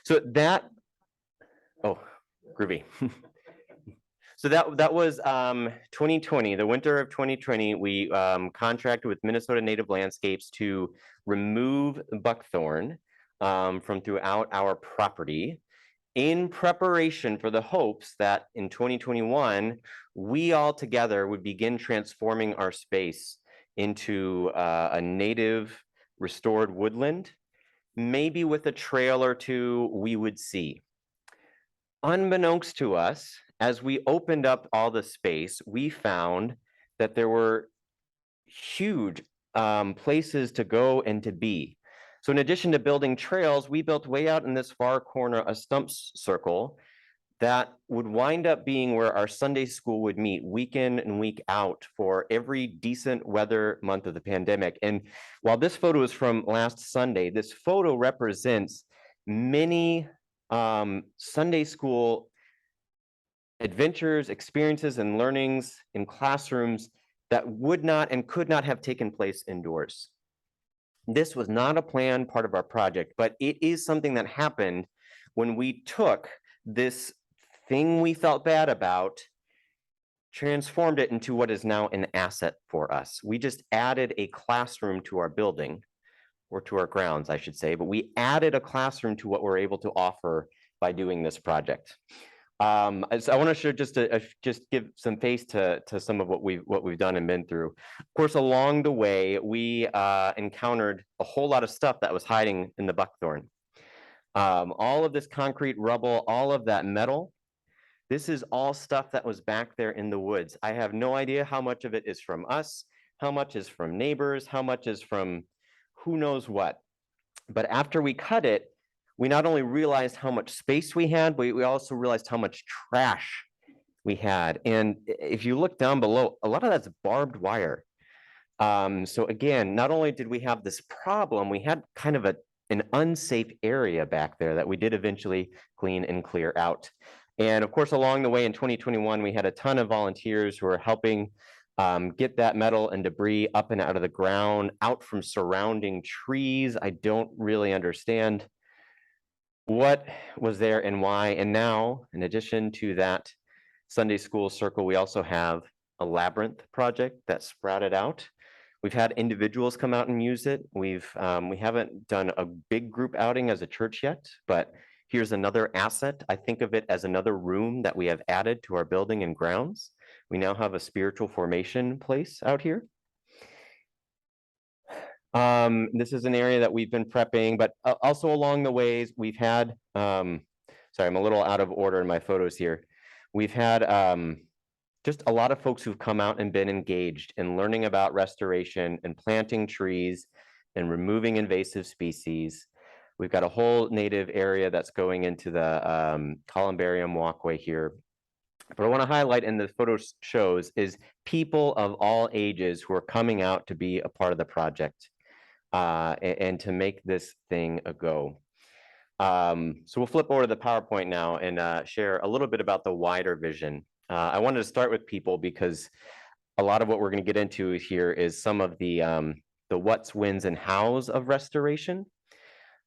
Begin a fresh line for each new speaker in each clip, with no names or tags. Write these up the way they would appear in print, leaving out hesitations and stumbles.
So that, oh, groovy. So that was 2020, the winter of 2020. We contracted with Minnesota Native Landscapes to remove buckthorn from throughout our property in preparation for the hopes that in 2021, we all together would begin transforming our space into a native restored woodland, maybe with a trail or two we would see. Unbeknownst to us, as we opened up all the space, we found that there were huge places to go and to be. So in addition to building trails, we built way out in this far corner a stump circle that would wind up being where our Sunday school would meet week in and week out for every decent weather month of the pandemic. And while this photo is from last Sunday, this photo represents many Sunday school adventures, experiences, and learnings in classrooms that would not and could not have taken place indoors. This was not a planned part of our project, but it is something that happened when we took this thing we felt bad about, transformed it into what is now an asset for us. We just added a classroom to our building, or to our grounds, I should say, but we added a classroom to what we're able to offer by doing this project. So I want to share just give some face to some of what we've done and been through. Of course, along the way, we encountered a whole lot of stuff that was hiding in the buckthorn. All of this concrete rubble, all of that metal, this is all stuff that was back there in the woods. I have no idea how much of it is from us, how much is from neighbors, how much is from who knows what. But after we cut it, we not only realized how much space we had, but we also realized how much trash we had. And if you look down below, a lot of that's barbed wire. So again, not only did we have this problem, we had kind of an unsafe area back there that we did eventually clean and clear out. And of course, along the way in 2021, we had a ton of volunteers who were helping get that metal and debris up and out of the ground, out from surrounding trees. I don't really understand what was there and why. And now, in addition to that Sunday school circle, we also have a Labyrinth project that sprouted out. We've had individuals come out and use it. We haven't done a big group outing as a church yet, but here's another asset. I think of it as another room that we have added to our building and grounds. We now have a spiritual formation place out here. This is an area that we've been prepping, but also along the ways we've had, sorry, I'm a little out of order in my photos here. We've had just a lot of folks who've come out and been engaged in learning about restoration and planting trees and removing invasive species. We've got a whole native area that's going into the columbarium walkway here. But I want to highlight, and the photo shows, is people of all ages who are coming out to be a part of the project. And to make this thing a go. So we'll flip over to the PowerPoint now and share a little bit about the wider vision. I wanted to start with people because a lot of what we're going to get into here is some of the what's, whens, and hows of restoration.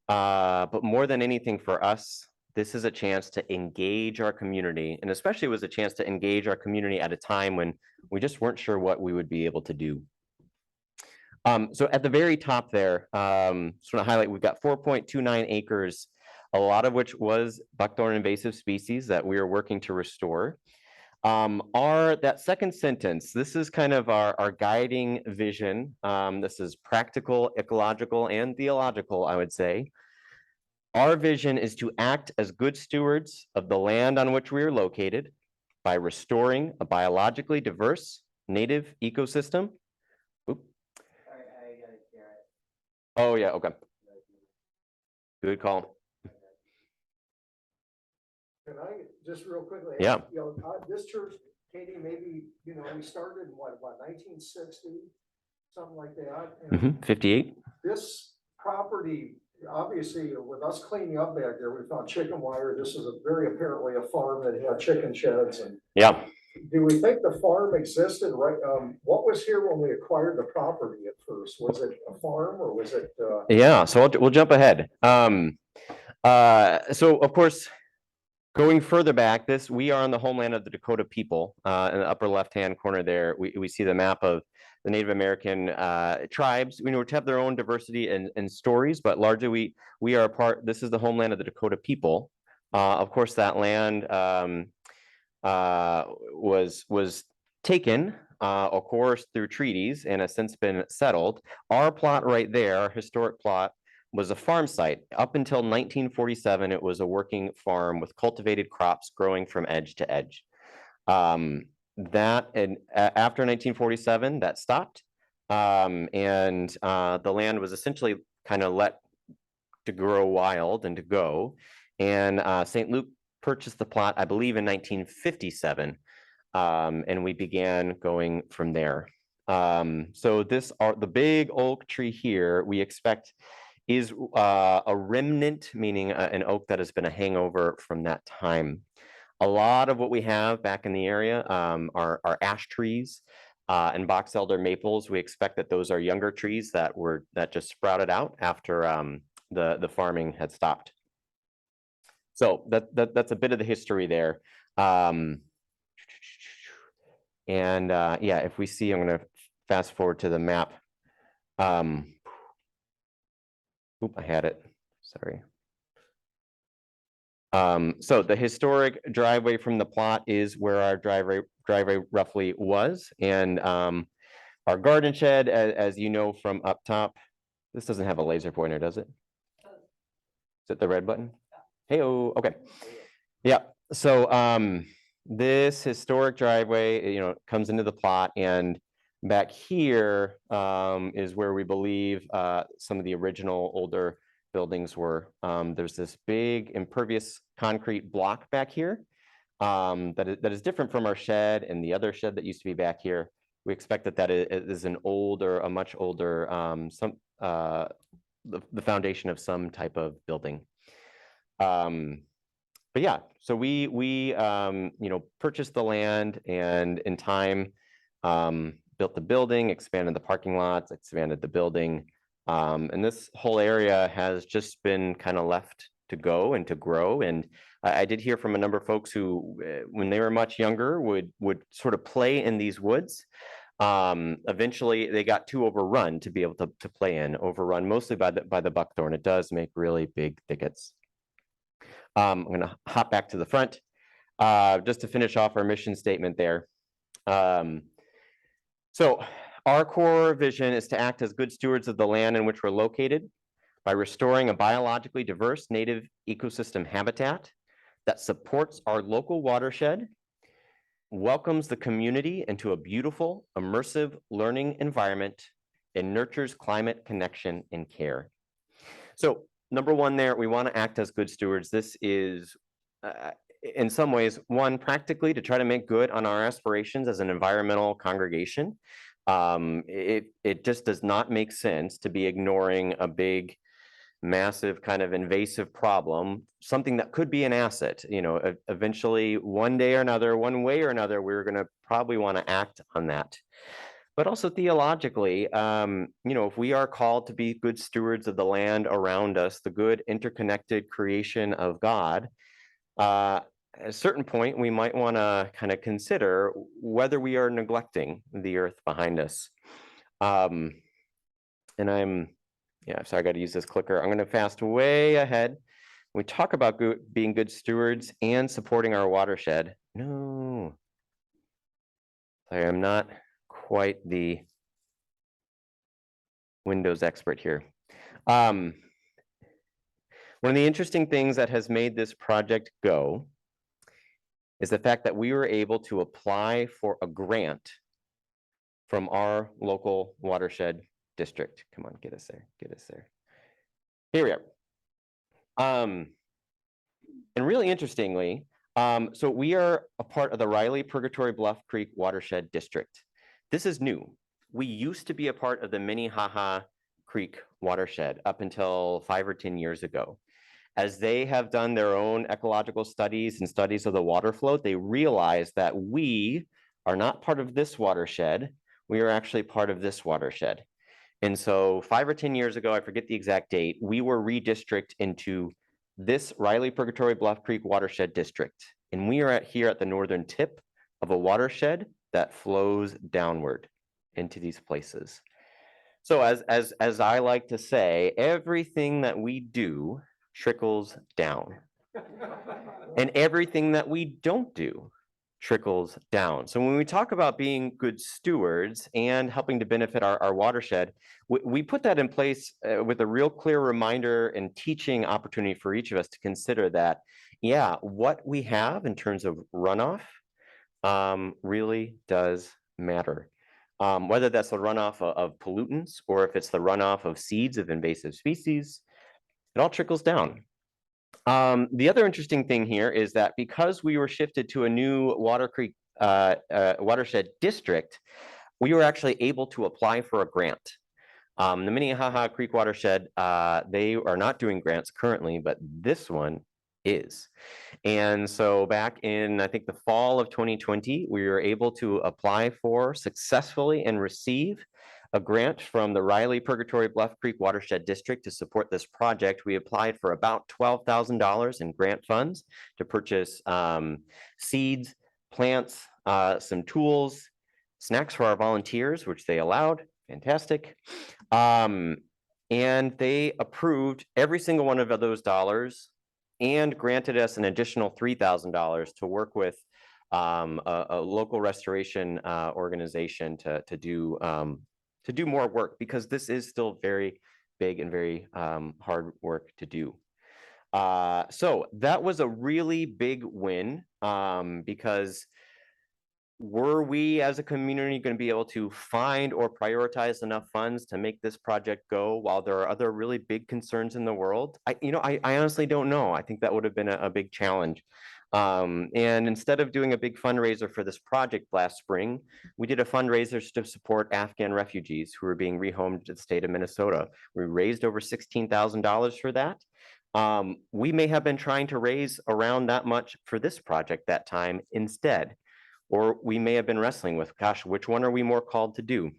But more than anything for us, this is a chance to engage our community, and especially it was a chance to engage our community at a time when we just weren't sure what we would be able to do. So at the very top there, just want to highlight, we've got 4.29 acres, a lot of which was buckthorn invasive species that we are working to restore. That second sentence, this is kind of our guiding vision. This is practical, ecological, and theological, I would say. Our vision is to act as good stewards of the land on which we are located by restoring a biologically diverse native ecosystem. Oh yeah, okay. Good call.
Can I just real quickly?
Yeah.
This church, Katie, maybe we started in what 1960, something like that. And
58.
This property, obviously, with us cleaning up back there, we found chicken wire. This is very apparently a farm that had chicken sheds. And
yeah.
Do we think the farm existed right? What was here when we acquired the property at first? Was it a farm or was it?
Yeah, so we'll jump ahead. So of course, going further back, we are on the homeland of the Dakota people. In the upper left-hand corner there, we see the map of the Native American tribes, which have their own diversity and stories, but largely we are a part, this is the homeland of the Dakota people. Of course, that land was taken, of course, through treaties and has since been settled. Our plot right there, our historic plot, was a farm site. Up until 1947, it was a working farm with cultivated crops growing from edge to edge. After 1947, that stopped, and the land was essentially kind of let to grow wild and to go. And St. Luke purchased the plot, I believe, in 1957, and we began going from there. So the big oak tree here, we expect is a remnant, meaning an oak that has been a hangover from that time. A lot of what we have back in the area are ash trees and box elder maples. We expect that those are younger trees that just sprouted out after the farming had stopped. So that's a bit of the history there. And yeah, if we see, I'm going to fast forward to the map. Oop, I had it. Sorry. So the historic driveway from the plot is where our driveway roughly was, and our garden shed, as you know from up top, this doesn't have a laser pointer, does it? Is it the red button? Hey-oh, okay. Yeah. So this historic driveway, comes into the plot, and back here is where we believe some of the original older buildings were. There's this big impervious concrete block back here that is different from our shed and the other shed that used to be back here. We expect that is a much older, the foundation of some type of building. But yeah, so we purchased the land, and in time built the building, expanded the parking lots, expanded the building. And this whole area has just been kind of left to go and to grow. And I did hear from a number of folks who, when they were much younger, would sort of play in these woods. Eventually, they got too overrun to be able to play in, overrun mostly by the buckthorn. It does make really big thickets. I'm going to hop back to the front just to finish off our mission statement there. So our core vision is to act as good stewards of the land in which we're located by restoring a biologically diverse native ecosystem habitat that supports our local watershed, welcomes the community into a beautiful, immersive learning environment, and nurtures climate connection and care. So number one there, we want to act as good stewards. This is, in some ways, one, practically to try to make good on our aspirations as an environmental congregation. It just does not make sense to be ignoring a big, massive kind of invasive problem, something that could be an asset. Eventually, one way or another, we're going to probably want to act on that. But also theologically, if we are called to be good stewards of the land around us, the good interconnected creation of God, at a certain point, we might want to kind of consider whether we are neglecting the earth behind us. And sorry, I got to use this clicker. I'm going to fast way ahead. We talk about being good stewards and supporting our watershed. No, sorry, I'm not quite the Windows expert here. One of the interesting things that has made this project go is the fact that we were able to apply for a grant from our local watershed district. Come on, get us there, get us there. Here we are. And really interestingly, so we are a part of the Riley Purgatory Bluff Creek Watershed District. This is new. We used to be a part of the Minnehaha Creek watershed up until 5 or 10 years ago. As they have done their own ecological studies and studies of the water flow, they realized that we are not part of this watershed. We are actually part of this watershed. And so 5 or 10 years ago, I forget the exact date, we were redistricted into this Riley Purgatory Bluff Creek watershed district. And we are here at the northern tip of a watershed that flows downward into these places. So as I like to say, everything that we do trickles down. And everything that we don't do trickles down. So when we talk about being good stewards and helping to benefit our watershed, we put that in place with a real clear reminder and teaching opportunity for each of us to consider that, yeah, what we have in terms of runoff really does matter. Whether that's the runoff of pollutants or if it's the runoff of seeds of invasive species, it all trickles down. The other interesting thing here is that because we were shifted to a new watershed district, we were actually able to apply for a grant. The Minnehaha Creek watershed, they are not doing grants currently, but this one is. And so back in, I think, the fall of 2020, we were able to apply for successfully and receive a grant from the Riley Purgatory Bluff Creek Watershed District to support this project. We applied for about $12,000 in grant funds to purchase seeds, plants, some tools, snacks for our volunteers, which they allowed. Fantastic. And they approved every single one of those dollars and granted us an additional $3,000 to work with a local restoration organization to do more work, because this is still very big and very hard work to do. So that was a really big win, because were we as a community going to be able to find or prioritize enough funds to make this project go while there are other really big concerns in the world? I honestly don't know. I think that would have been a big challenge. And instead of doing a big fundraiser for this project last spring, we did a fundraiser to support Afghan refugees who were being rehomed to the state of Minnesota. We raised over $16,000 for that. We may have been trying to raise around that much for this project that time instead. Or we may have been wrestling with, gosh, which one are we more called to do?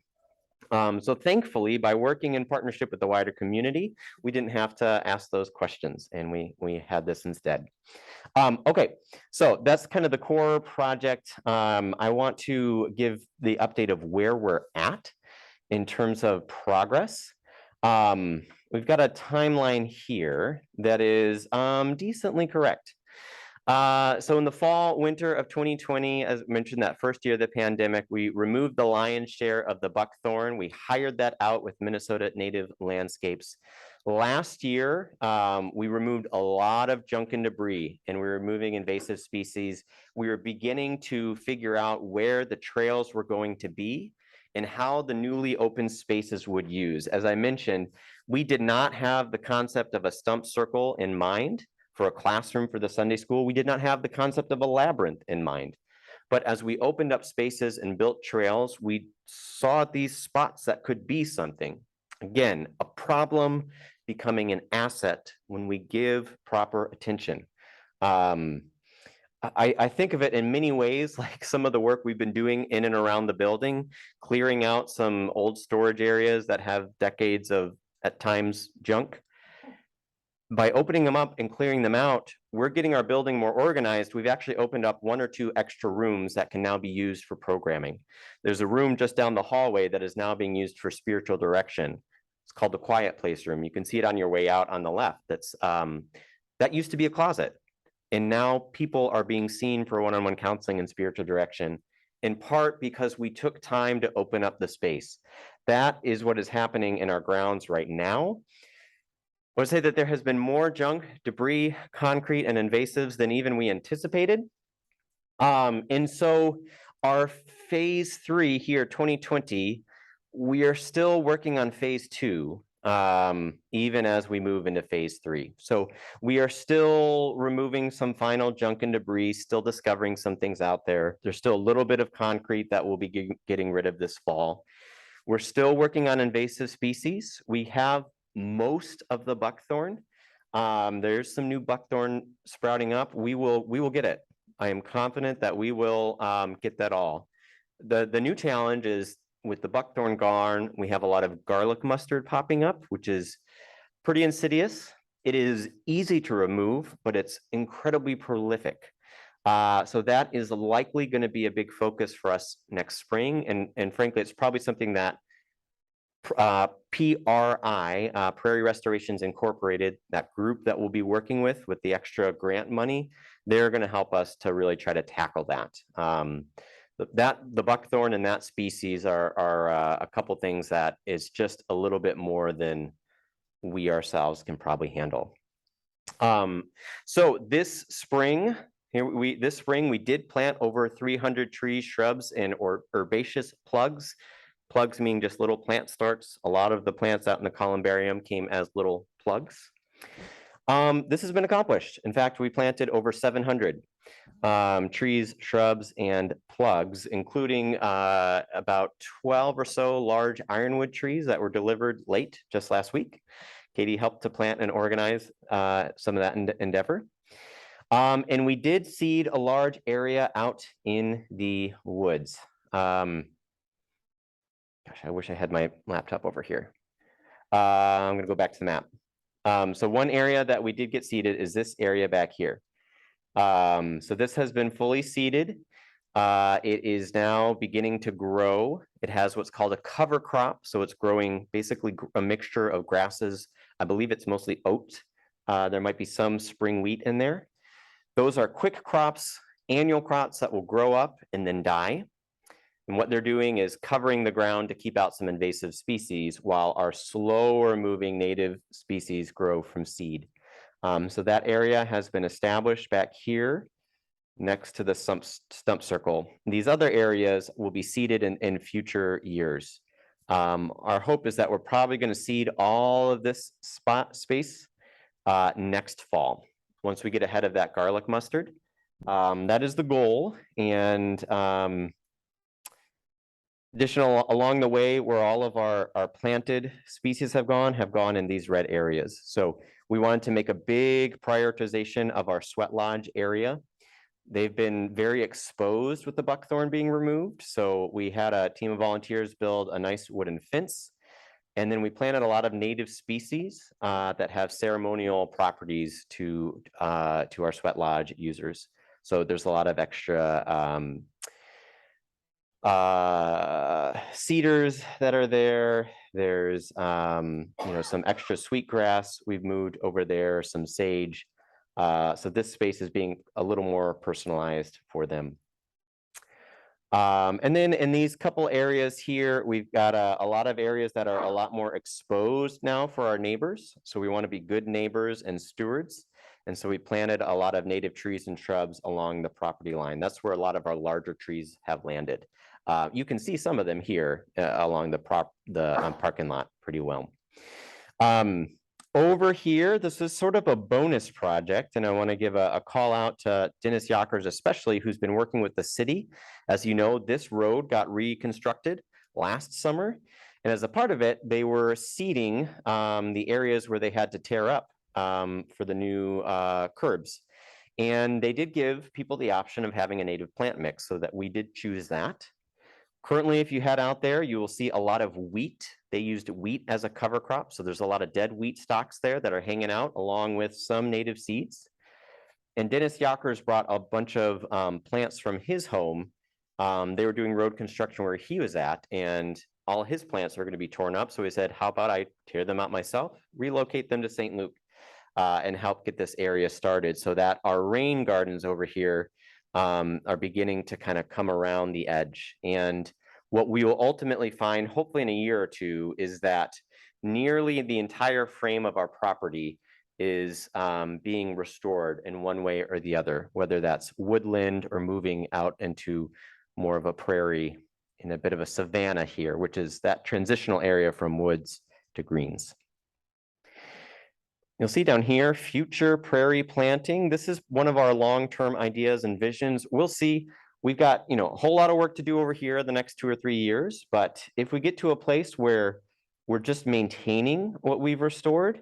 So thankfully, by working in partnership with the wider community, we didn't have to ask those questions, and we had this instead. Okay, so that's kind of the core project. I want to give the update of where we're at in terms of progress. We've got a timeline here that is decently correct. So in the fall, winter of 2020, as mentioned, that first year of the pandemic, we removed the lion's share of the buckthorn. We hired that out with Minnesota Native Landscapes. Last year, we removed a lot of junk and debris, and we were removing invasive species. We were beginning to figure out where the trails were going to be and how the newly open spaces would use. As I mentioned, we did not have the concept of a stump circle in mind for a classroom for the Sunday school. We did not have the concept of a labyrinth in mind. But as we opened up spaces and built trails, we saw these spots that could be something. Again, a problem becoming an asset when we give proper attention. I think of it in many ways like some of the work we've been doing in and around the building, clearing out some old storage areas that have decades of, at times, junk. By opening them up and clearing them out, we're getting our building more organized. We've actually opened up 1 or 2 extra rooms that can now be used for programming. There's a room just down the hallway that is now being used for spiritual direction. It's called the Quiet Place Room. You can see it on your way out on the left. That's that used to be a closet. And now people are being seen for one-on-one counseling and spiritual direction, in part because we took time to open up the space. That is what is happening in our grounds right now. I would say that there has been more junk, debris, concrete, and invasives than even we anticipated. And so our phase 3 here, 2020, we are still working on phase 2, even as we move into phase 3. So we are still removing some final junk and debris, still discovering some things out there. There's still a little bit of concrete that we'll be getting rid of this fall. We're still working on invasive species. We have most of the buckthorn. There's some new buckthorn sprouting up. We will get it. I am confident that we will get that all. The new challenge is with the buckthorn gone, we have a lot of garlic mustard popping up, which is pretty insidious. It is easy to remove, but it's incredibly prolific. So that is likely going to be a big focus for us next spring. And frankly, it's probably something that PRI, Prairie Restorations Incorporated, that group that we'll be working with the extra grant money, they're going to help us to really try to tackle that. The buckthorn and that species are a couple things that is just a little bit more than we ourselves can probably handle. So this spring, we did plant over 300 trees, shrubs, and herbaceous plugs. Plugs mean just little plant starts. A lot of the plants out in the columbarium came as little plugs. This has been accomplished. In fact, we planted over 700 trees, shrubs, and plugs, including about 12 or so large ironwood trees that were delivered late just last week. Katie helped to plant and organize some of that endeavor. And we did seed a large area out in the woods. Gosh, I wish I had my laptop over here. I'm going to go back to the map. So one area that we did get seeded is this area back here. So this has been fully seeded. It is now beginning to grow. It has what's called a cover crop. So it's growing basically a mixture of grasses. I believe it's mostly oat. There might be some spring wheat in there. Those are quick crops, annual crops that will grow up and then die. And what they're doing is covering the ground to keep out some invasive species while our slower moving native species grow from seed. So that area has been established back here next to the stump circle. These other areas will be seeded in future years. Our hope is that we're probably going to seed all of this space next fall, once we get ahead of that garlic mustard. That is the goal. And additional along the way where all of our planted species have gone in these red areas. So we wanted to make a big prioritization of our sweat lodge area. They've been very exposed with the buckthorn being removed. So we had a team of volunteers build a nice wooden fence. And then we planted a lot of native species that have ceremonial properties to our sweat lodge users. So there's a lot of extra cedars that are there. There's some extra sweetgrass we've moved over there, some sage. So this space is being a little more personalized for them. And then in these couple areas here, we've got a lot of areas that are a lot more exposed now for our neighbors. So we want to be good neighbors and stewards. And so we planted a lot of native trees and shrubs along the property line. That's where a lot of our larger trees have landed. You can see some of them here along the parking lot pretty well. Over here, this is sort of a bonus project, and I want to give a call out to Dennis Yockers, especially, who's been working with the city. As you know, this road got reconstructed last summer, and as a part of it, they were seeding the areas where they had to tear up for the new curbs. And they did give people the option of having a native plant mix, so that we did choose that. Currently, if you head out there, you will see a lot of wheat. They used wheat as a cover crop. So there's a lot of dead wheat stalks there that are hanging out along with some native seeds. And Dennis Yockers brought a bunch of plants from his home. They were doing road construction where he was at, and all his plants are going to be torn up. So he said, how about I tear them out myself, relocate them to St. Luke, and help get this area started so that our rain gardens over here are beginning to kind of come around the edge. And what we will ultimately find, hopefully in a year or two, is that nearly the entire frame of our property is being restored in one way or the other, whether that's woodland or moving out into more of a prairie in a bit of a savanna here, which is that transitional area from woods to greens. You'll see down here, future prairie planting. This is one of our long-term ideas and visions. We'll see. We've got, a whole lot of work to do over here the next 2 or 3 years. But if we get to a place where we're just maintaining what we've restored,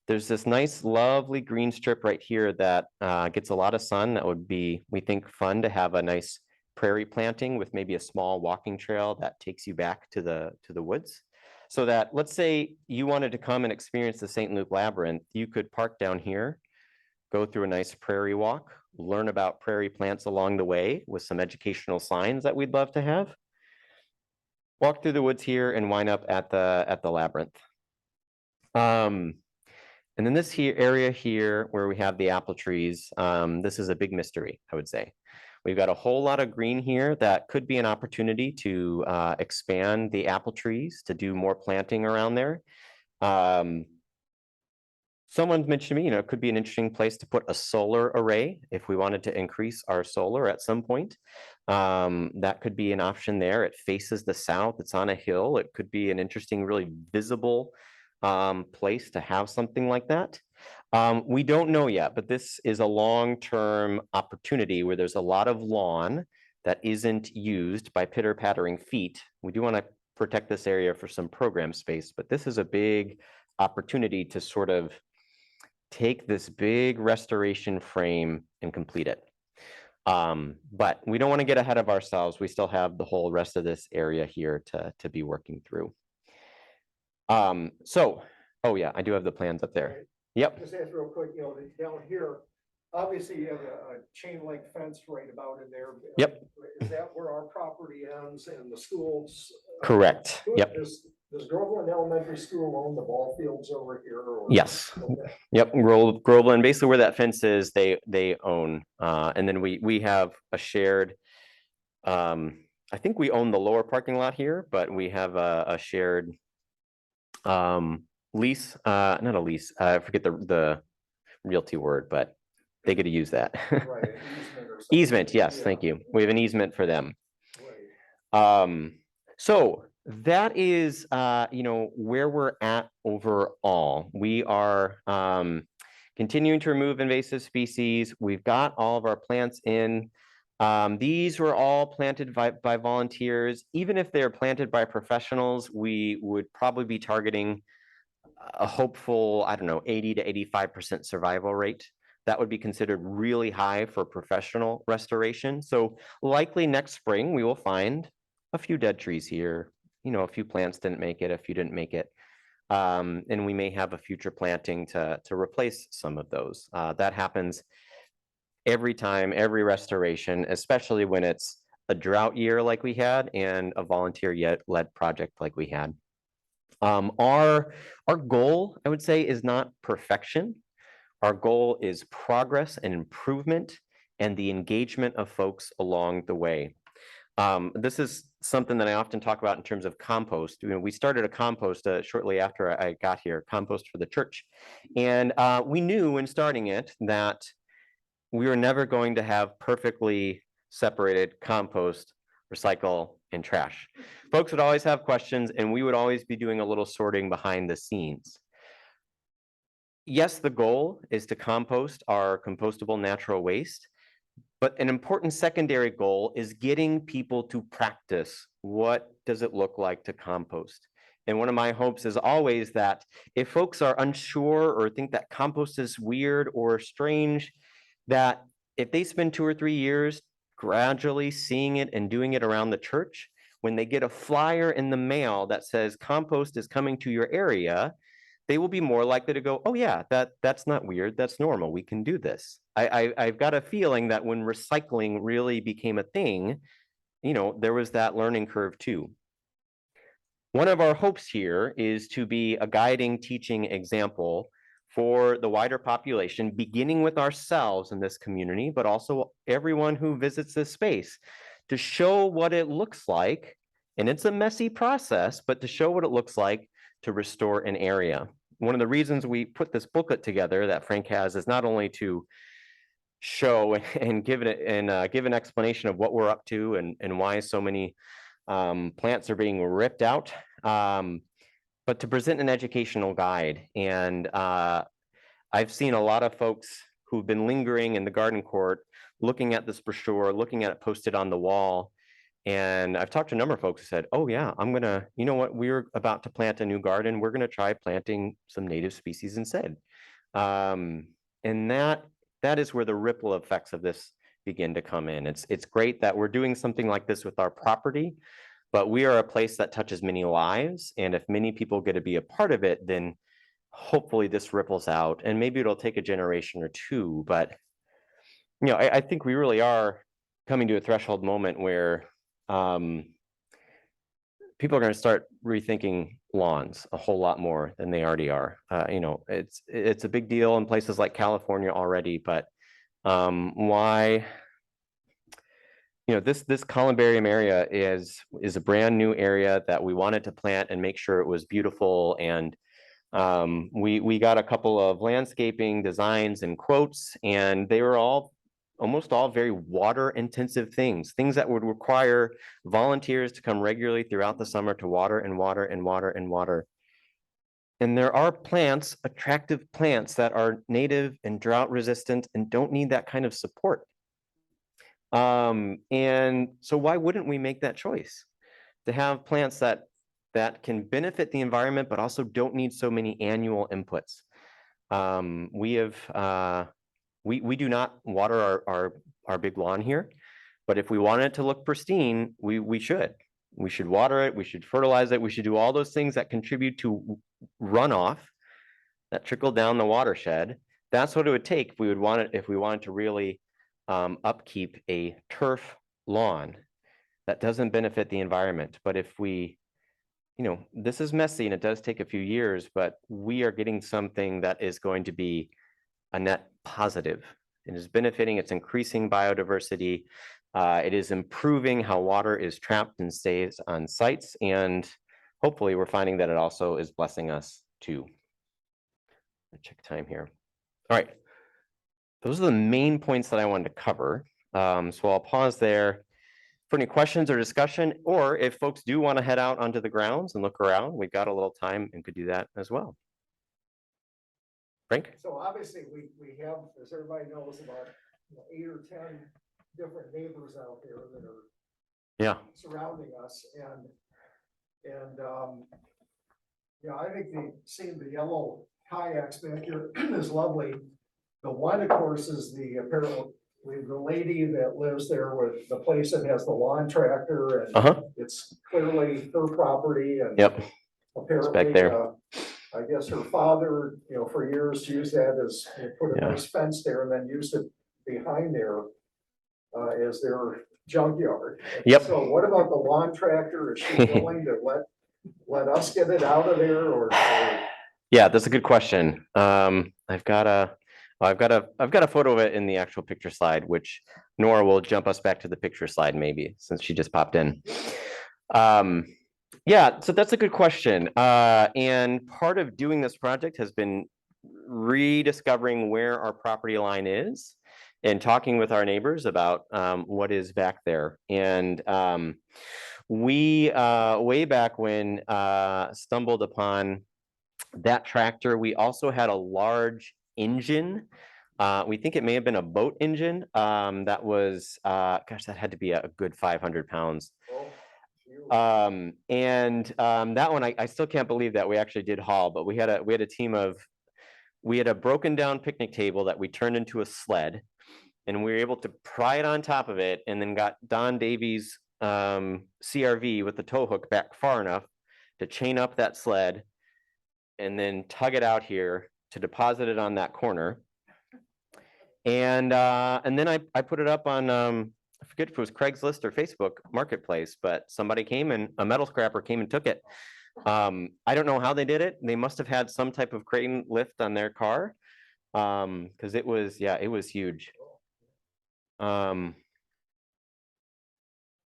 there's this nice, lovely green strip right here that gets a lot of sun. That would be, we think, fun to have a nice prairie planting with maybe a small walking trail that takes you back to the woods. So that, let's say you wanted to come and experience the St. Luke Labyrinth, you could park down here, go through a nice prairie walk, learn about prairie plants along the way with some educational signs that we'd love to have. Walk through the woods here and wind up at the labyrinth. And then this here area here where we have the apple trees, this is a big mystery, I would say. We've got a whole lot of green here that could be an opportunity to expand the apple trees, to do more planting around there. Someone mentioned to me, it could be an interesting place to put a solar array if we wanted to increase our solar at some point. That could be an option there. It faces the south, it's on a hill. It could be an interesting, really visible place to have something like that. We don't know yet, but this is a long-term opportunity where there's a lot of lawn that isn't used by pitter-pattering feet. We do want to protect this area for some program space, but this is a big opportunity to sort of take this big restoration frame and complete it. But we don't want to get ahead of ourselves. We still have the whole rest of this area here to be working through. Oh yeah, I do have the plans up there.
Right.
Yep.
Just ask real quick, down here, obviously you have a chain link fence right about in there.
Yep.
Is that where our property ends and the schools?
Correct. Yep.
Does Groveland Elementary School own the ball fields over here? Or?
Yes.
Okay.
Yep. Groveland, basically where that fence is, they own. And then we have a shared, I think we own the lower parking lot here, but we have a shared lease, not a lease, I forget the realty word, but they get to use that.
Right,
Easement, yes,
yeah.
thank you. We have an easement for them.
Right.
So that is, where we're at overall. We are continuing to remove invasive species. We've got all of our plants in. These were all planted by volunteers. Even if they're planted by professionals, we would probably be targeting a hopeful, 80 to 85% survival rate. That would be considered really high for professional restoration. So likely next spring, we will find a few dead trees here. A few plants didn't make it, a few didn't make it. And we may have a future planting to replace some of those. That happens every time, every restoration, especially when it's a drought year like we had and a volunteer-led project like we had. Our goal, I would say, is not perfection. Our goal is progress and improvement and the engagement of folks along the way. This is something that I often talk about in terms of compost. We started a compost shortly after I got here, compost for the church. And we knew when starting it that we were never going to have perfectly separated compost, recycle, and trash. Folks would always have questions, and we would always be doing a little sorting behind the scenes. Yes, the goal is to compost our compostable natural waste, but an important secondary goal is getting people to practice what does it look like to compost. And one of my hopes is always that if folks are unsure or think that compost is weird or strange, that if they spend 2 or 3 years gradually seeing it and doing it around the church, when they get a flyer in the mail that says compost is coming to your area, they will be more likely to go, oh yeah, that's not weird, that's normal, we can do this. I've got a feeling that when recycling really became a thing, there was that learning curve too. One of our hopes here is to be a guiding, teaching example for the wider population, beginning with ourselves in this community, but also everyone who visits this space, to show what it looks like, and it's a messy process, but to show what it looks like to restore an area. One of the reasons we put this booklet together that Frank has is not only to show and give an explanation of what we're up to and why so many plants are being ripped out, but to present an educational guide. And I've seen a lot of folks who've been lingering in the garden court, looking at this brochure, looking at it posted on the wall. And I've talked to a number of folks who said, oh yeah, you know what, we're about to plant a new garden. We're gonna try planting some native species instead. And that is where the ripple effects of this begin to come in. It's great that we're doing something like this with our property, but we are a place that touches many lives. And if many people get to be a part of it, then hopefully this ripples out, and maybe it'll take a generation or two. But, you know, I think we really are coming to a threshold moment where people are going to start rethinking lawns a whole lot more than they already are. You know, it's a big deal in places like California already, but why? You know, this columbarium area is a brand new area that we wanted to plant and make sure it was beautiful. And we got a couple of landscaping designs and quotes, and they were almost all very water intensive things that would require volunteers to come regularly throughout the summer to water and water and water and water. And there are plants, attractive plants, that are native and drought resistant and don't need that kind of support. And so why wouldn't we make that choice to have plants that can benefit the environment, but also don't need so many annual inputs? We do not water our big lawn here, but if we want it to look pristine, we should water it, we should fertilize it, we should do all those things that contribute to runoff that trickle down the watershed. That's what it would take if we wanted to really upkeep a turf lawn that doesn't benefit the environment. But if we, you know, this is messy and it does take a few years, but we are getting something that is going to be a net positive. It is benefiting, it's increasing biodiversity. It is improving how water is trapped and stays on sites. And hopefully we're finding that it also is blessing us too. Check time here. All right. Those are the main points that I wanted to cover. So I'll pause there for any questions or discussion, or if folks do want to head out onto the grounds and look around, we've got a little time and could do that as well. Frank?
So obviously we have, as everybody knows, about 8 or 10 different neighbors out there that are surrounding us, and yeah, I think seeing the yellow kayaks back here is lovely. The one, of course, is apparently the lady that lives there with the place that has the lawn tractor, and it's clearly her property. And apparently, back there. I guess her father, for years used that as put a nice fence there, and then used it behind there as their junkyard. So, what about the lawn tractor? Is she willing to let us get it out of there, or?
Yeah, that's a good question. I've got a photo of it in the actual picture slide, which Nora will jump us back to the picture slide maybe, since she just popped in. Yeah, so that's a good question. And part of doing this project has been rediscovering where our property line is and talking with our neighbors about what is back there. And we, way back when, stumbled upon that tractor. We also had a large engine. We think it may have been a boat engine that was, gosh, that had to be a good 500 pounds. And that one, I still can't believe that we actually did haul, but we had a team of, we had a broken down picnic table that we turned into a sled, and we were able to pry it on top of it, and then got Don Davies CRV with the tow hook back far enough to chain up that sled and then tug it out here to deposit it on that corner. And then I put it up on, I forget if it was Craigslist or Facebook Marketplace, but somebody came, and a metal scrapper came and took it. I don't know how they did it. They must have had some type of crane lift on their car, because it was huge.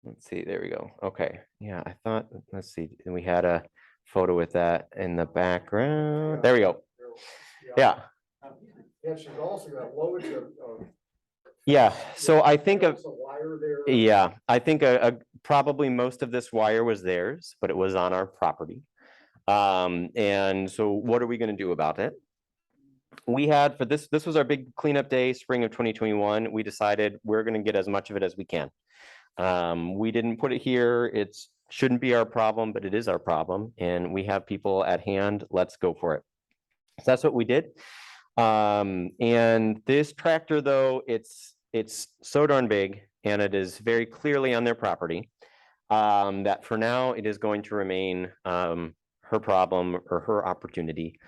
Let's see, there we go. Okay, yeah, I thought, let's see, and we had a photo with that in the background. There we go. Yeah.
Yeah, she's also got loads of
so I think
wire there.
Yeah, I think probably most of this wire was theirs, but it was on our property. And so what are we going to do about it? We had, for this was our big cleanup day, spring of 2021. We decided we're going to get as much of it as we can. We didn't put it here. It shouldn't be our problem, but it is our problem. And we have people at hand. Let's go for it. So that's what we did. And this tractor, though, it's so darn big, and it is very clearly on their property. that for now, it is going to remain her problem or her opportunity.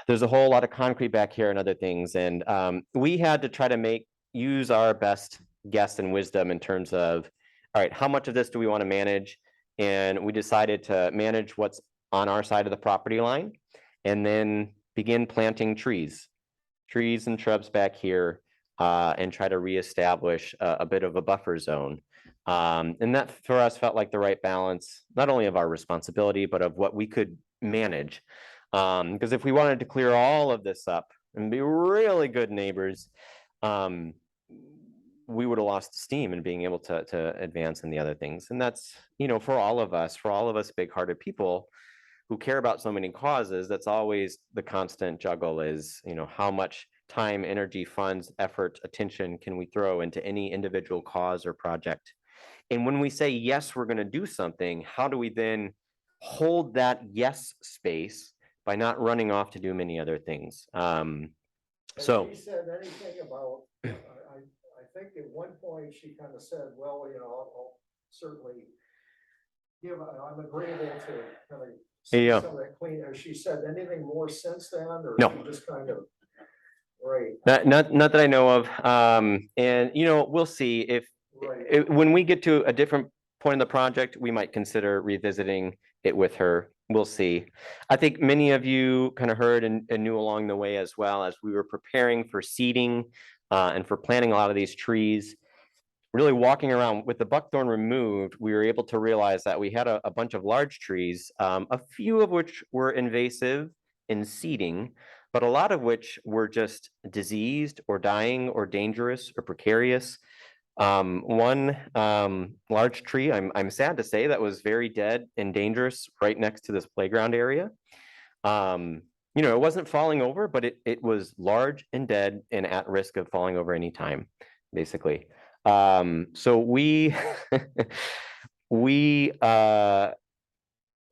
There's a whole lot of concrete back here and other things, and we had to try to use our best guess and wisdom in terms of, all right, how much of this do we want to manage? And we decided to manage what's on our side of the property line, and then begin planting trees and shrubs back here, and try to reestablish a bit of a buffer zone. And that for us felt like the right balance, not only of our responsibility, but of what we could manage. Because if we wanted to clear all of this up and be really good neighbors, we would have lost steam in being able to advance in the other things. And that's, for all of us big-hearted people who care about so many causes, that's always the constant juggle is, how much time, energy, funds, effort, attention can we throw into any individual cause or project? And when we say, yes, we're going to do something, how do we then hold that yes space by not running off to do many other things? So
she said anything about, I think at one point she kind of said, well, I'll certainly I'm agreeable to kind of see some of that clean. Has she said anything more since then, or
no,
she just kind of, right?
Not that I know of. And we'll see if when we get to a different point in the project, we might consider revisiting it with her. We'll see. I think many of you kind of heard and knew along the way as well, as we were preparing for seeding and for planting a lot of these trees. Really walking around with the buckthorn removed, we were able to realize that we had a bunch of large trees, a few of which were invasive in seeding, but a lot of which were just diseased or dying or dangerous or precarious. One large tree, I'm sad to say, that was very dead and dangerous right next to this playground area. It wasn't falling over, but it was large and dead and at risk of falling over any time, basically. So we we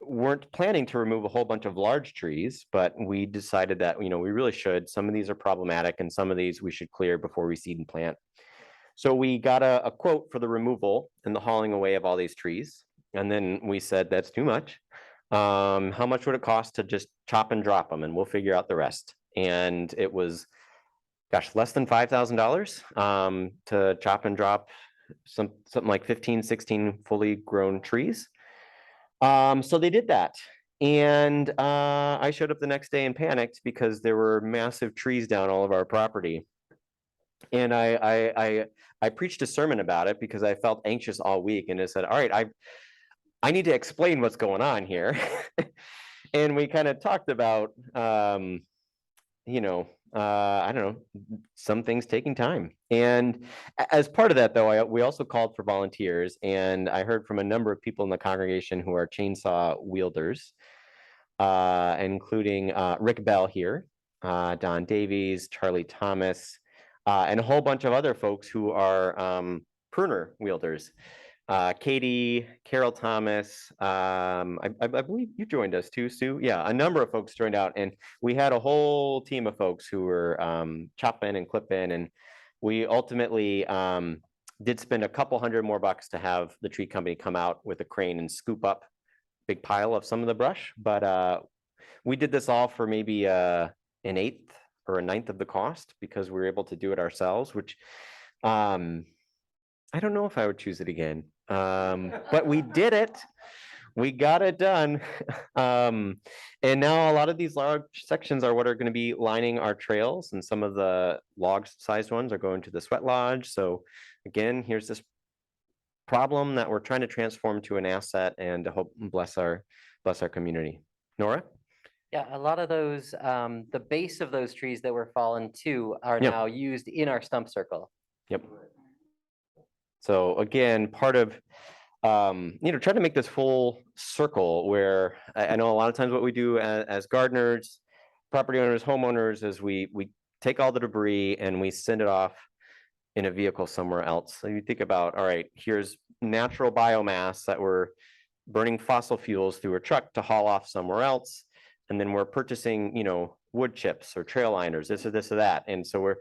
weren't planning to remove a whole bunch of large trees, but we decided that we really should. Some of these are problematic, and some of these we should clear before we seed and plant. So we got a quote for the removal and the hauling away of all these trees, and then we said that's too much. How much would it cost to just chop and drop them, and we'll figure out the rest? And it was, gosh, less than $5,000 to chop and drop something like 15, 16 fully grown trees. So they did that. And I showed up the next day and panicked because there were massive trees down all of our property. And I preached a sermon about it because I felt anxious all week, and I said, all right, I need to explain what's going on here. And we kind of talked about, I don't know, some things taking time. And as part of that, though, we also called for volunteers, and I heard from a number of people in the congregation who are chainsaw wielders, including Rick Bell here, Don Davies, Charlie Thomas, and a whole bunch of other folks who are pruner wielders. Katie, Carol Thomas, I believe you joined us too, Sue. Yeah, a number of folks joined out, and we had a whole team of folks who were chopping and clipping, and we ultimately did spend a couple $100 more to have the tree company come out with a crane and scoop up a big pile of some of the brush. But we did this all for maybe an eighth or a ninth of the cost because we were able to do it ourselves, which I don't know if I would choose it again. But we did it. We got it done. And now a lot of these large sections are what are going to be lining our trails, and some of the log-sized ones are going to the sweat lodge. So again, here's this problem that we're trying to transform to an asset and to hope bless our community. Nora?
Yeah, a lot of those, the base of those trees that were fallen too are now used in our stump circle.
Yep. So again, part of, trying to make this full circle where I know a lot of times what we do as gardeners, property owners, homeowners, is we take all the debris and we send it off in a vehicle somewhere else. So you think about, all right, here's natural biomass that we're burning fossil fuels through a truck to haul off somewhere else. And then we're purchasing, wood chips or trail liners, this or that. And so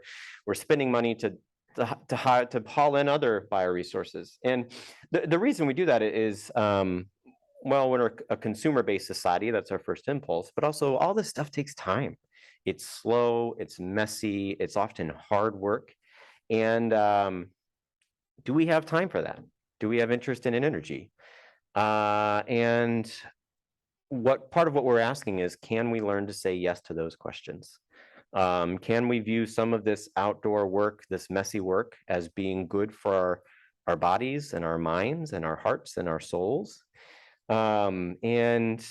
we're spending money to to haul in other bioresources. And the reason we do that is, well, we're a consumer-based society, that's our first impulse, but also all this stuff takes time. It's slow, it's messy, it's often hard work. And do we have time for that? Do we have interest in energy? And part of what we're asking is, can we learn to say yes to those questions? Can we view some of this outdoor work, this messy work, as being good for our bodies and our minds and our hearts and our souls? And,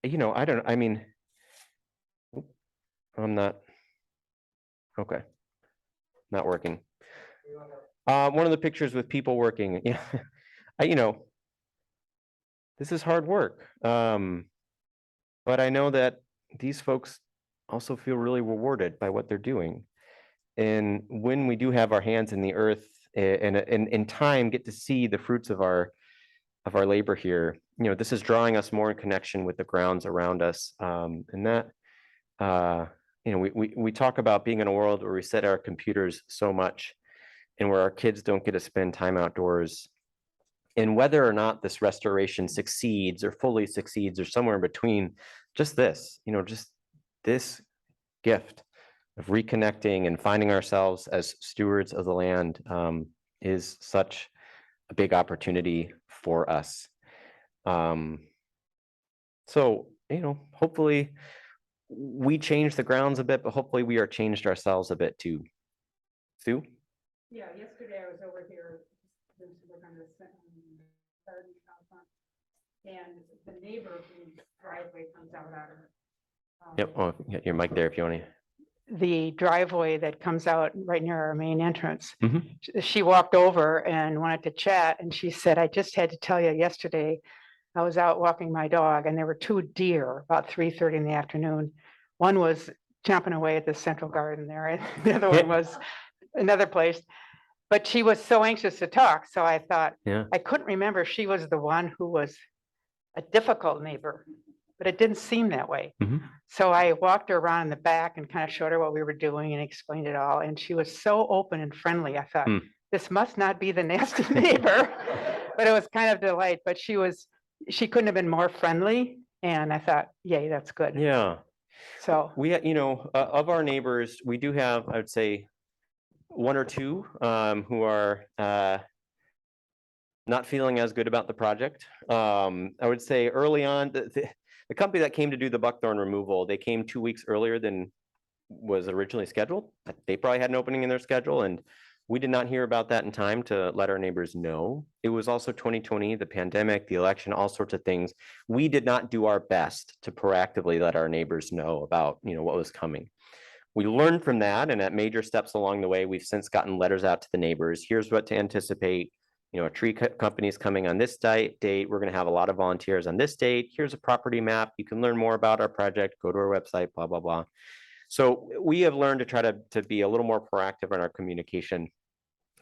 you know, I mean, I'm not, okay, not working. One of the pictures with people working, yeah, you know, this is hard work. But I know that these folks also feel really rewarded by what they're doing. And when we do have our hands in the earth and in time get to see the fruits of our labor here, you know, this is drawing us more in connection with the grounds around us. And that, you know, we talk about being in a world where we set our computers so much and where our kids don't get to spend time outdoors. And whether or not this restoration succeeds or fully succeeds or somewhere in between, just this, you know, just this gift of reconnecting and finding ourselves as stewards of the land is such a big opportunity for us. So, you know, hopefully we change the grounds a bit, but hopefully we are changed ourselves a bit too. Sue?
Yeah, yesterday I was over here, doing some work on this garden out front, and the neighbor whose driveway comes out of.
Yep, oh, your mic there if you want to.
The driveway that comes out right near our main entrance.
Mhm.
She walked over and wanted to chat, and she said, I just had to tell you, yesterday I was out walking my dog and there were two deer about 3:30 in the afternoon. One was jumping away at the central garden there, and the other one was another place. But she was so anxious to talk, so I thought,
Yeah.
I couldn't remember if she was the one who was a difficult neighbor, but it didn't seem that way.
Mhm.
So I walked her around in the back and kind of showed her what we were doing and explained it all. And she was so open and friendly. I thought, this must not be the nasty neighbor, but it was kind of delight. But she couldn't have been more friendly. And I thought, yay, that's good.
Yeah.
So
We, you know, of our neighbors, we do have, I would say, one or two who are not feeling as good about the project. I would say early on, the company that came to do the buckthorn removal, they came 2 weeks earlier than was originally scheduled. They probably had an opening in their schedule, and we did not hear about that in time to let our neighbors know. It was also 2020, the pandemic, the election, all sorts of things. We did not do our best to proactively let our neighbors know about, you know, what was coming. We learned from that, and at major steps along the way, we've since gotten letters out to the neighbors. Here's what to anticipate. You know, a tree company is coming on this date. We're going to have a lot of volunteers on this date. Here's a property map. You can learn more about our project. Go to our website, blah, blah, blah. So we have learned to try to be a little more proactive in our communication.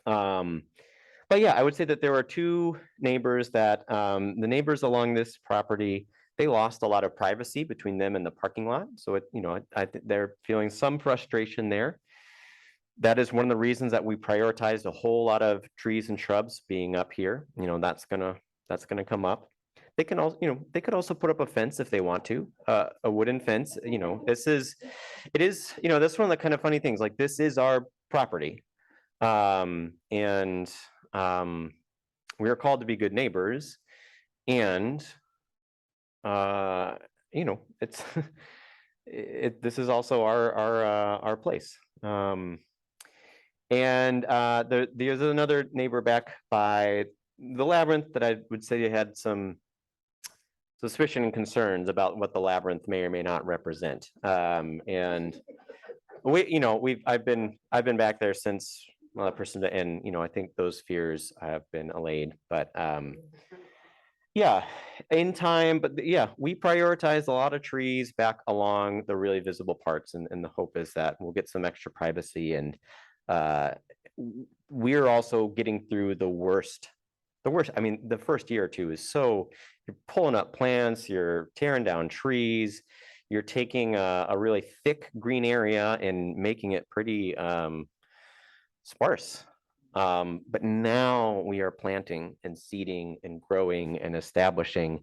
But yeah, I would say that there are two neighbors that the neighbors along this property, they lost a lot of privacy between them and the parking lot. So, you know, I think they're feeling some frustration there. That is one of the reasons that we prioritized a whole lot of trees and shrubs being up here. You know, that's gonna come up. They can also, you know, they could also put up a fence if they want to, a wooden fence. You know, it is, you know, that's one of the kind of funny things. Like, this is our property, and we are called to be good neighbors, and you know, it's this is also our place. And there's another neighbor back by the Labyrinth that I would say had some suspicion and concerns about what the Labyrinth may or may not represent. And you know, I've been back there since the person, and you know, I think those fears have been allayed. But yeah, in time. But yeah, we prioritize a lot of trees back along the really visible parts, and the hope is that we'll get some extra privacy. And we're also getting through the worst. I mean, the first year or two is so, you're pulling up plants, you're tearing down trees, you're taking a really thick green area and making it pretty sparse. But now we are planting and seeding and growing and establishing.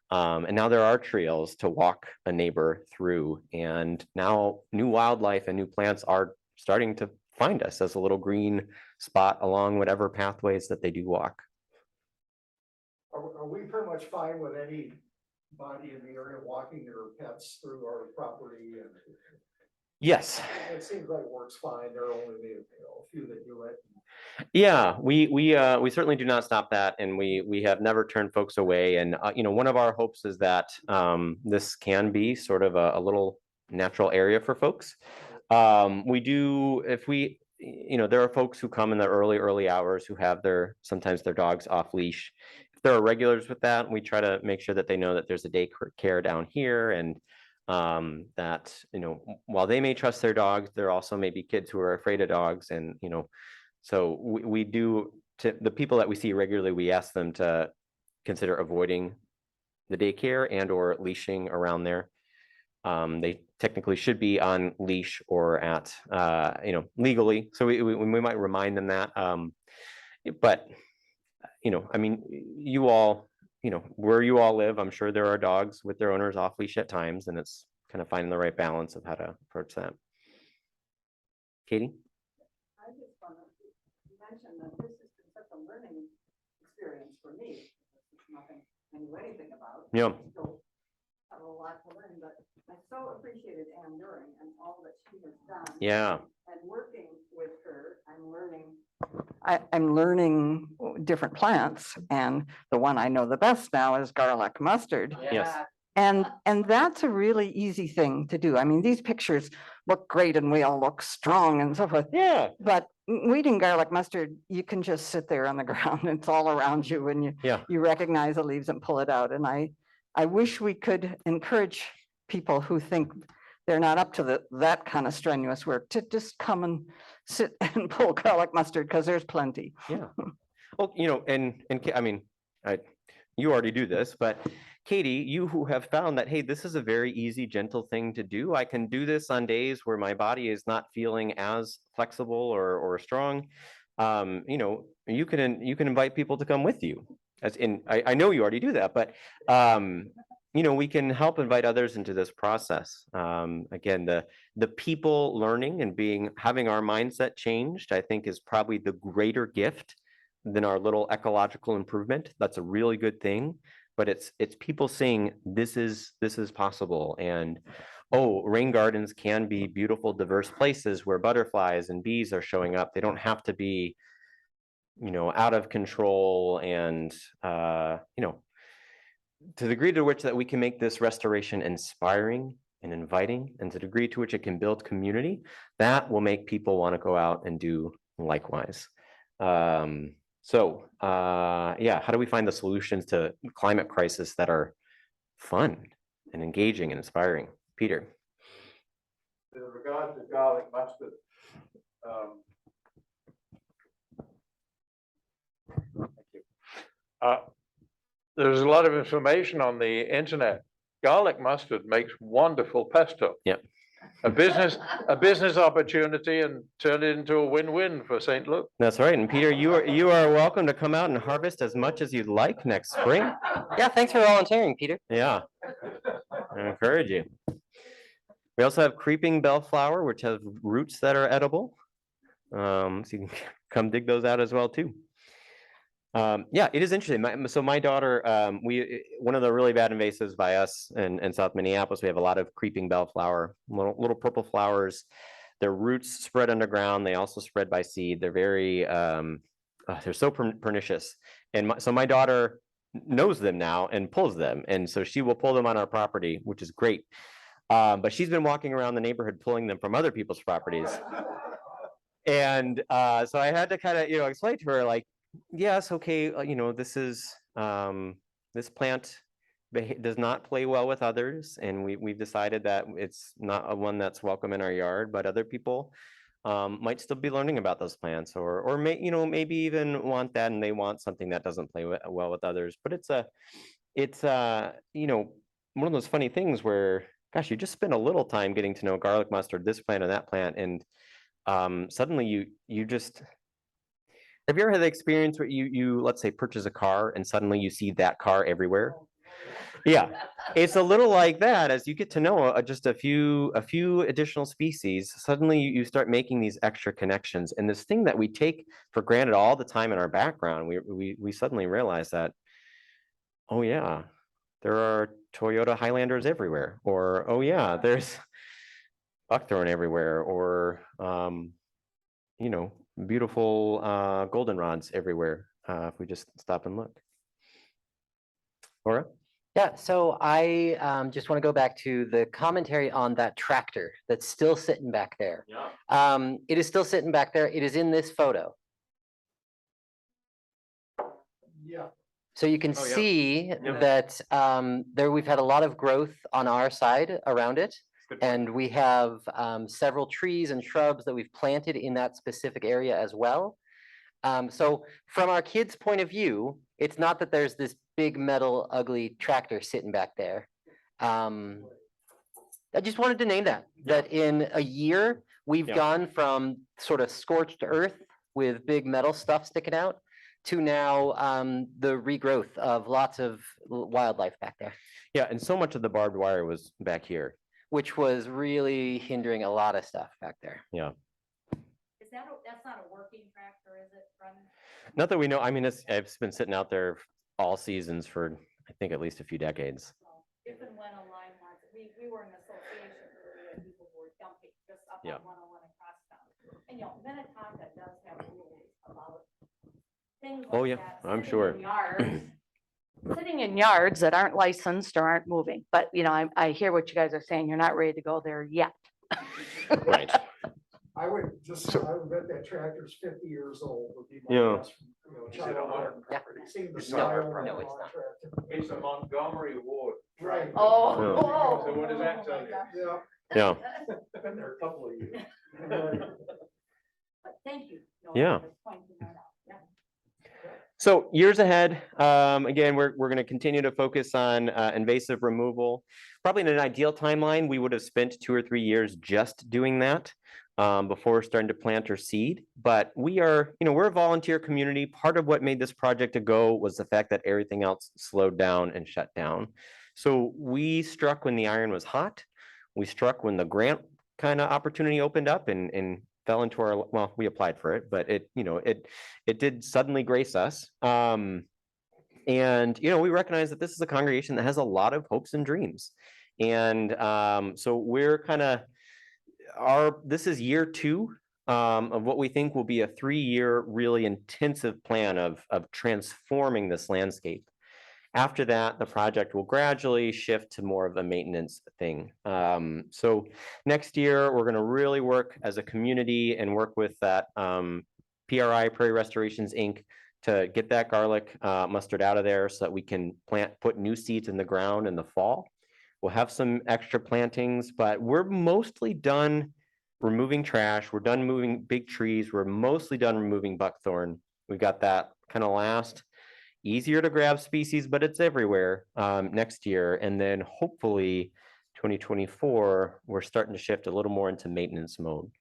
And now there are trails to walk a neighbor through. And now new wildlife and new plants are starting to find us as a little green spot along whatever pathways that they do walk.
Are we pretty much fine with anybody in the area walking their pets through our property? And
Yes.
it seems like it works fine. There are only a few that do it.
Yeah, we certainly do not stop that, and we have never turned folks away. And one of our hopes is that this can be sort of a little natural area for folks. We do, if we, there are folks who come in the early hours who have sometimes their dogs off leash. If there are regulars with that, we try to make sure that they know that there's a daycare down here, and that while they may trust their dogs, there also may be kids who are afraid of dogs, and so we do, to the people that we see regularly, we ask them to consider avoiding the daycare and or leashing around there. They technically should be on leash or at legally, so we might remind them that. But I mean, you all, where you all live, I'm sure there are dogs with their owners off leash at times, and it's kind of finding the right balance of how to approach that. Katie?
I just want to mention that this has been such a learning experience for me. It's nothing I knew anything about.
Yeah.
I still have a lot to learn, but I so appreciated Ann During and all that she has done.
Yeah.
And working with her, I'm learning different plants, and the one I know the best now is garlic mustard.
Yes.
And that's a really easy thing to do. I mean, these pictures look great and we all look strong and so forth.
Yeah.
But weeding garlic mustard, you can just sit there on the ground. It's all around you, and you recognize the leaves and pull it out. And I wish we could encourage people who think they're not up to that kind of strenuous work to just come and sit and pull garlic mustard, because there's plenty.
Yeah. Well, and I mean, you already do this, but Katie, you who have found that, hey, this is a very easy, gentle thing to do. I can do this on days where my body is not feeling as flexible or strong. You can invite people to come with you. As in, I know you already do that, but we can help invite others into this process. Again, the people learning and having our mindset changed, I think, is probably the greater gift than our little ecological improvement. That's a really good thing. But it's people saying this is possible, and rain gardens can be beautiful, diverse places where butterflies and bees are showing up. They don't have to be, out of control, and to the degree to which that we can make this restoration inspiring and inviting, and to the degree to which it can build community, that will make people want to go out and do likewise. So how do we find the solutions to climate crisis that are fun and engaging and inspiring? Peter.
In regard to garlic mustard, thank you. There's a lot of information on the internet. Garlic mustard makes wonderful pesto.
Yep.
A business opportunity, and turn it into a win-win for St. Luke.
That's right. And Peter, you are welcome to come out and harvest as much as you'd like next spring.
Yeah, thanks for volunteering, Peter.
Yeah, I encourage you. We also have creeping bellflower, which has roots that are edible. So you can come dig those out as well too. Yeah, it is interesting. So my daughter, one of the really bad invasives by us in South Minneapolis, we have a lot of creeping bellflower, little purple flowers. Their roots spread underground. They also spread by seed. They're very, they're so pernicious. And so my daughter knows them now and pulls them. And so she will pull them on our property, which is great. But she's been walking around the neighborhood pulling them from other people's properties. And so I had to kind of, explain to her, like, yes, okay, this plant does not play well with others, and we've decided that it's not one that's welcome in our yard, but other people might still be learning about those plants, or maybe even want that, and they want something that doesn't play well with others. But it's one of those funny things where, gosh, you just spend a little time getting to know garlic mustard, this plant and that plant, and suddenly you just, have you ever had the experience where you let's say purchase a car and suddenly you see that car everywhere? Yeah, it's a little like that. As you get to know just a few additional species, suddenly you start making these extra connections. And this thing that we take for granted all the time in our background, we suddenly realize that, oh yeah, there are Toyota Highlanders everywhere, or oh yeah, there's buckthorn everywhere, or you know, beautiful goldenrods everywhere, if we just stop and look. Laura?
Yeah, so I just want to go back to the commentary on that tractor that's still sitting back there.
Yeah.
It is still sitting back there. It is in this photo.
Yeah.
So you can
Oh, yeah.
see
Yeah.
that there we've had a lot of growth on our side around it. And we have several trees and shrubs that we've planted in that specific area as well. So from our kids' point of view, it's not that there's this big metal ugly tractor sitting back there. I just wanted to name that in a year, we've
Yeah.
gone from sort of scorched earth with big metal stuff sticking out to now the regrowth of lots of wildlife back there,
Yeah, and so much of the barbed wire was back here.
which was really hindering a lot of stuff back there.
Yeah.
Is that, that's not a working tractor, is it, Brennan?
Not that we know. I mean, it's been sitting out there all seasons for, I think, at least a few decades.
If and when a line wants, we were in an association where we had people who were dumping just up
Yeah.
on 101 across town. And you know, Minnetonka does have rules about things
Oh,
like
yeah,
that.
I'm
sitting
sure.
in yards- Sitting in yards that aren't licensed or aren't moving, but you know, I hear what you guys are saying, you're not ready to go there yet.
Right.
I would bet that tractor's 50 years old would be my
Yeah.
guess. You know,
Is it on our
child-
Yeah.
Seeing the
It's not our
style of
No,
the
it's not.
tractor.
It's a Montgomery Ward.
Right.
Oh.
So what does that tell you?
Yeah,
Yeah.
been there a couple of years.
But thank you. No,
Yeah.
for pointing that out. Yeah.
So years ahead, again, we're going to continue to focus on invasive removal. Probably in an ideal timeline, we would have spent 2 or 3 years just doing that before starting to plant or seed. But we are, you know, we're a volunteer community. Part of what made this project a go was the fact that everything else slowed down and shut down. So we struck when the iron was hot. We struck when the grant kind of opportunity opened up and fell into our, well, we applied for it, but it, you know, it did suddenly grace us. And, you know, we recognize that this is a congregation that has a lot of hopes and dreams. And so we're kind of, this is year 2 of what we think will be a 3-year really intensive plan of transforming this landscape. After that, the project will gradually shift to more of a maintenance thing. So next year, we're going to really work as a community and work with that PRI, Prairie Restorations, Inc., to get that garlic mustard out of there so that we can put new seeds in the ground in the fall. We'll have some extra plantings, but we're mostly done removing trash. We're done moving big trees. We're mostly done removing buckthorn. We've got that kind of last easier to grab species, but it's everywhere next year. And then hopefully 2024, we're starting to shift a little more into maintenance mode,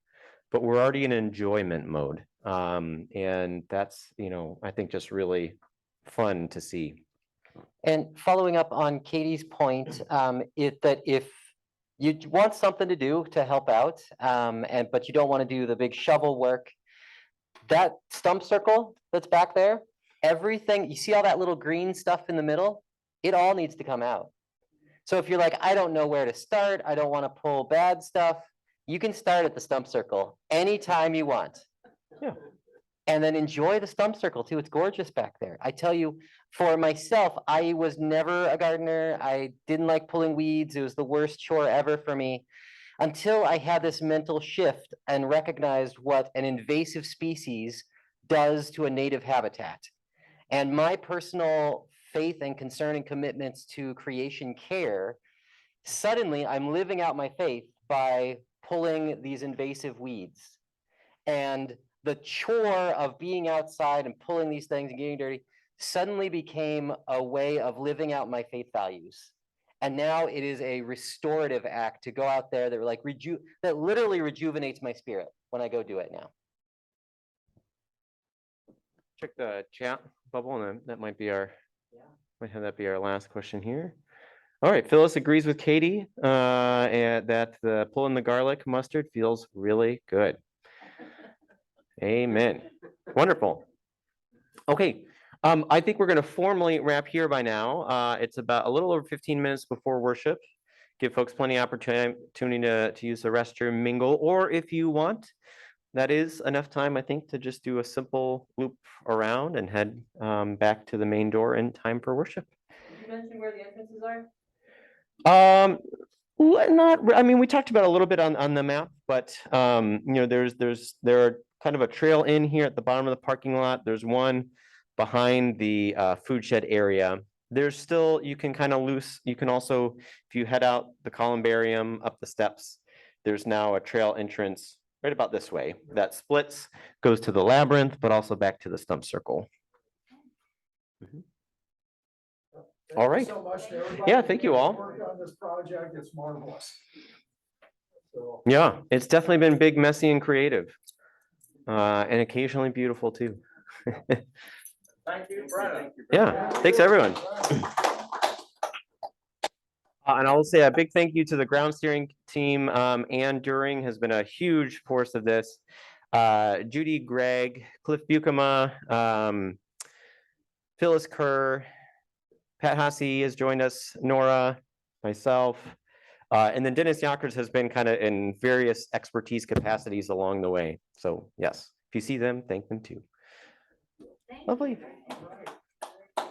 but we're already in enjoyment mode. And that's, you know, I think just really fun to see.
And following up on Katie's point, that if you want something to do to help out, but you don't want to do the big shovel work, that stump circle that's back there, everything, you see all that little green stuff in the middle, it all needs to come out. So if you're like, I don't know where to start, I don't want to pull bad stuff, you can start at the stump circle anytime you want.
Yeah.
And then enjoy the stump circle too. It's gorgeous back there. I tell you, for myself, I was never a gardener. I didn't like pulling weeds. It was the worst chore ever for me until I had this mental shift and recognized what an invasive species does to a native habitat. And my personal faith and concern and commitments to creation care, suddenly I'm living out my faith by pulling these invasive weeds. And the chore of being outside and pulling these things and getting dirty suddenly became a way of living out my faith values. And now it is a restorative act to go out there that like that literally rejuvenates my spirit when I go do it now.
Check the chat bubble, and then that might have that be our last question here. All right, Phyllis agrees with Katie and that the pulling the garlic mustard feels really good. Amen. Wonderful. Okay, I think we're going to formally wrap here by now. It's about a little over 15 minutes before worship. Give folks plenty of opportunity to use the restroom, mingle, or if you want, that is enough time, I think, to just do a simple loop around and head back to the main door in time for worship.
Did you mention where the entrances are?
I mean, we talked about a little bit on the map, but you know, there are kind of a trail in here at the bottom of the parking lot. There's one behind the food shed area. There's still, you can kind of you can also, if you head out the columbarium up the steps, there's now a trail entrance right about this way that splits, goes to the labyrinth, but also back to the stump circle. All right.
Thank you so much to everybody
Yeah, thank you all.
who worked on this project. It's marvelous. So,
Yeah, it's definitely been big, messy, and creative, and occasionally beautiful too.
thank you, Brennan.
Yeah, thanks everyone. And I will say a big thank you to the ground steering team. Ann During has been a huge force of this. Judy, Greg, Cliff Bukema, Phyllis Kerr, Pat Hasse has joined us, Nora, myself, and then Dennis Yonkers has been kind of in various expertise capacities along the way. So yes, if you see them, thank them too. Lovely.
Right.